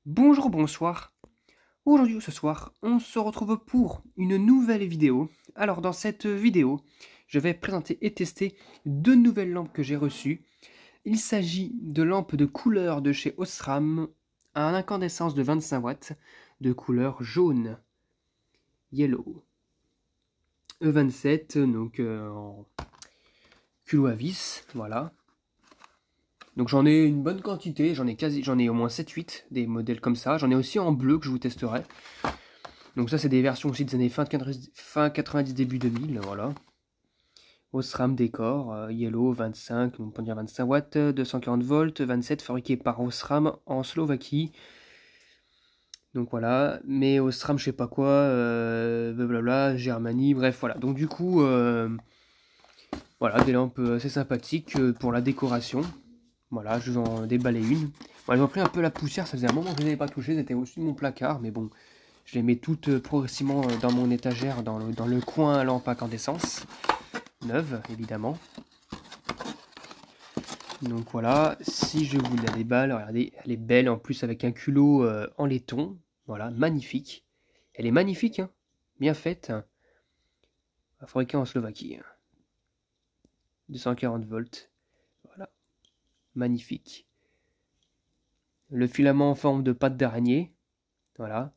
Bonjour, bonsoir. Aujourd'hui ou ce soir, on se retrouve pour une nouvelle vidéo. Alors dans cette vidéo, je vais présenter et tester deux nouvelles lampes que j'ai reçues. Il s'agit de lampes de couleur de chez Osram à une incandescence de 25 watts de couleur jaune, yellow. E27, donc en culot à vis, voilà. Donc j'en ai une bonne quantité, j'en ai au moins 7-8 des modèles comme ça. J'en ai aussi en bleu que je vous testerai. Donc ça c'est des versions aussi des années fin 90 début 2000, voilà. Osram Décor, Yellow 25, on peut dire 25 watts, 240 volts, 27 fabriqué par Osram en Slovaquie. Donc voilà, mais Osram je sais pas quoi, blablabla, Germanie, bref voilà. Donc du coup, voilà, des lampes assez sympathiques pour la décoration. Voilà, je vous en déballais une. Bon, elles ont pris un peu la poussière, ça faisait un moment que je ne les avais pas touchées, elles étaient au-dessus de mon placard, mais bon, je les mets toutes progressivement dans mon étagère, dans le coin lampe incandescence, neuve évidemment. Donc voilà, si je vous la déballe, regardez, elle est belle en plus avec un culot en laiton, voilà, magnifique. Elle est magnifique, hein, bien faite, fabriquée en Slovaquie. 240 volts, voilà, magnifique. Le filament en forme de patte d'araignée, voilà.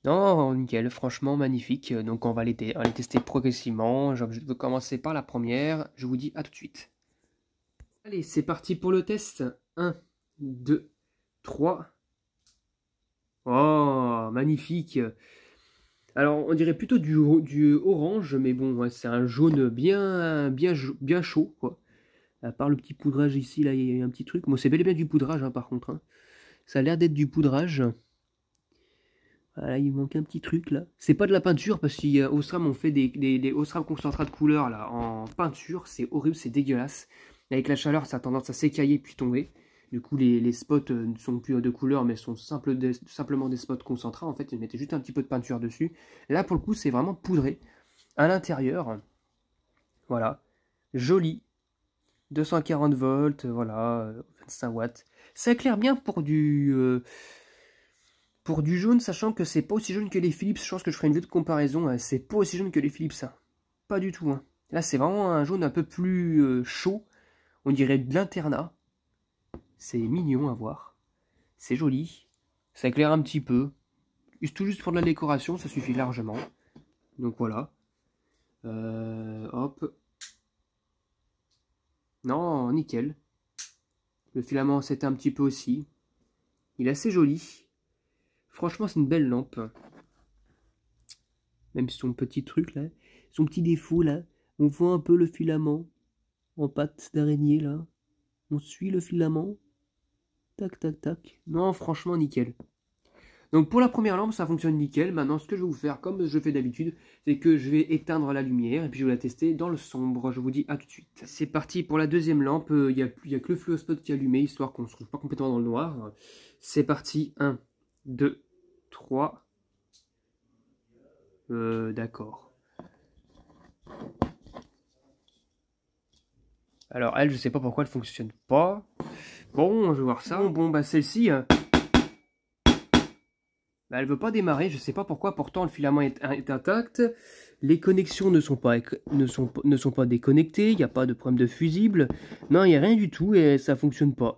Non, nickel, franchement magnifique. Donc on va les tester progressivement. Je vais commencer par la première. Je vous dis à tout de suite. Allez, c'est parti pour le test. 1, 2, 3. Oh, magnifique. Alors on dirait plutôt du orange, mais bon, ouais, c'est un jaune bien chaud, quoi. À part le petit poudrage ici, là, il y a un petit truc. Bon, c'est bel et bien du poudrage, hein, par contre, hein. Ça a l'air d'être du poudrage. Voilà, il manque un petit truc là. C'est pas de la peinture parce qu'Osram on fait des Osram concentrats de couleur là en peinture. C'est horrible, c'est dégueulasse. Avec la chaleur, ça a tendance à s'écailler puis tomber. Du coup, les spots ne sont plus de couleur mais sont simplement des spots concentrés. En fait, ils mettaient juste un petit peu de peinture dessus. Là, pour le coup, c'est vraiment poudré. À l'intérieur, voilà. Joli. 240 volts, voilà. 25 watts. Ça éclaire bien pour du jaune, sachant que c'est pas aussi jaune que les Philips, je pense que je ferai une vidéo de comparaison, c'est pas aussi jaune que les Philips, ça. Pas du tout, hein. Là, c'est vraiment un jaune un peu plus chaud, on dirait de l'internat. C'est mignon à voir, c'est joli, ça éclaire un petit peu. Tout juste pour de la décoration, ça suffit largement. Donc voilà. Hop. Non, nickel. Le filament s'éteint un petit peu aussi. Il est assez joli. Franchement, c'est une belle lampe. Même son petit truc là, son petit défaut là, on voit un peu le filament en pâte d'araignée là. On suit le filament. Tac tac tac. Non, franchement nickel. Donc pour la première lampe, ça fonctionne nickel. Maintenant, ce que je vais vous faire, comme je fais d'habitude, c'est que je vais éteindre la lumière et puis je vais la tester dans le sombre. Je vous dis à tout de suite. C'est parti pour la deuxième lampe. Il n'y a que le fluospot qui est allumé, histoire qu'on ne se trouve pas complètement dans le noir. C'est parti. 1, 2, 3. D'accord. Alors elle, je sais pas pourquoi elle fonctionne pas. Bon, je vais voir ça. Bon bah celle-ci, bah, elle veut pas démarrer. Je sais pas pourquoi. Pourtant le filament est intact. Les connexions ne sont pas déconnectées. Il n'y a pas de problème de fusible. Non, il n'y a rien du tout et ça fonctionne pas.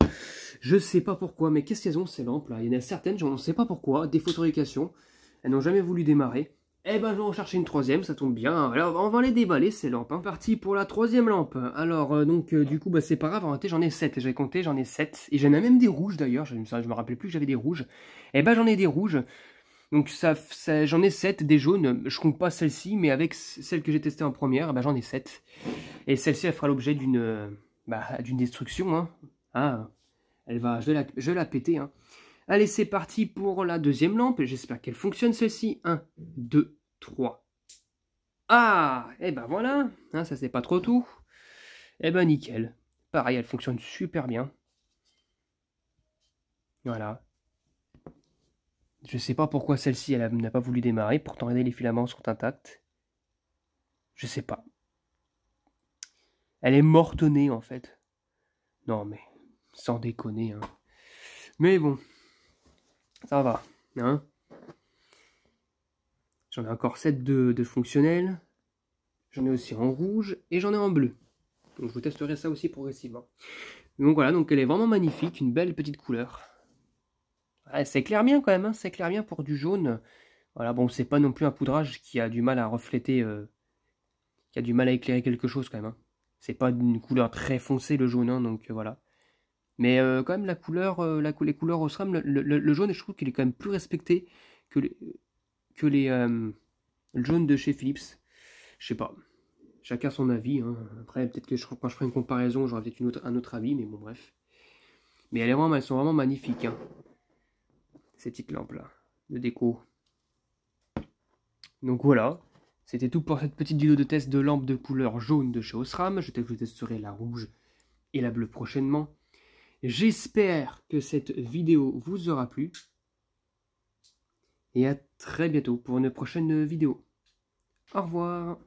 Je sais pas pourquoi. Mais qu'est-ce qu'elles ont ces lampes là? Il y en a certaines, je ne sais pas pourquoi. Des photorécations. Elles n'ont jamais voulu démarrer. Eh ben, je vais en chercher une troisième, ça tombe bien. Alors, on va les déballer, ces lampes. Hein. Parti pour la troisième lampe. Alors, du coup, bah, c'est pas grave. En réalité, j'en ai 7. J'ai compté, j'en ai 7. Et j'en ai même des rouges, d'ailleurs. Je me rappelais plus que j'avais des rouges. Eh ben, j'en ai des rouges. Donc, j'en ai 7, des jaunes. Je compte pas celle-ci, mais avec celle que j'ai testée en première, bah, j'en ai 7. Et celle-ci, elle fera l'objet d'une destruction. Hein. Ah, je vais la péter. Hein. Allez, c'est parti pour la deuxième lampe. J'espère qu'elle fonctionne celle-ci. 1, 2, 3. Ah, et ben voilà. Hein, ça, c'est pas trop tout. Et ben nickel. Pareil, elle fonctionne super bien. Voilà. Je sais pas pourquoi celle-ci, elle n'a pas voulu démarrer. Pourtant, regardez, les filaments sont intacts. Je sais pas. Elle est mortonnée, en fait. Non, mais sans déconner. Hein. Mais bon, ça va, hein. J'en ai encore 7 de fonctionnels. J'en ai aussi en rouge et j'en ai en bleu. Donc je vous testerai ça aussi progressivement. Donc voilà, donc elle est vraiment magnifique, une belle petite couleur. Ouais, ça éclaire bien quand même, hein, ça éclaire bien pour du jaune. Voilà, bon, c'est pas non plus un poudrage qui a du mal à refléter, qui a du mal à éclairer quelque chose quand même. Hein. C'est pas une couleur très foncée le jaune, hein, donc voilà. Mais quand même la couleur, les couleurs Osram, le jaune, je trouve qu'il est quand même plus respecté que le jaune de chez Philips. Je sais pas. Chacun son avis. Hein. Après, peut-être que quand je ferai une comparaison, j'aurai peut-être un autre avis, mais bon, bref. Mais elles sont vraiment magnifiques, hein, ces petites lampes-là, de déco. Donc voilà, c'était tout pour cette petite vidéo de test de lampe de couleur jaune de chez Osram. Je testerai la rouge et la bleue prochainement. J'espère que cette vidéo vous aura plu. Et à très bientôt pour une prochaine vidéo. Au revoir.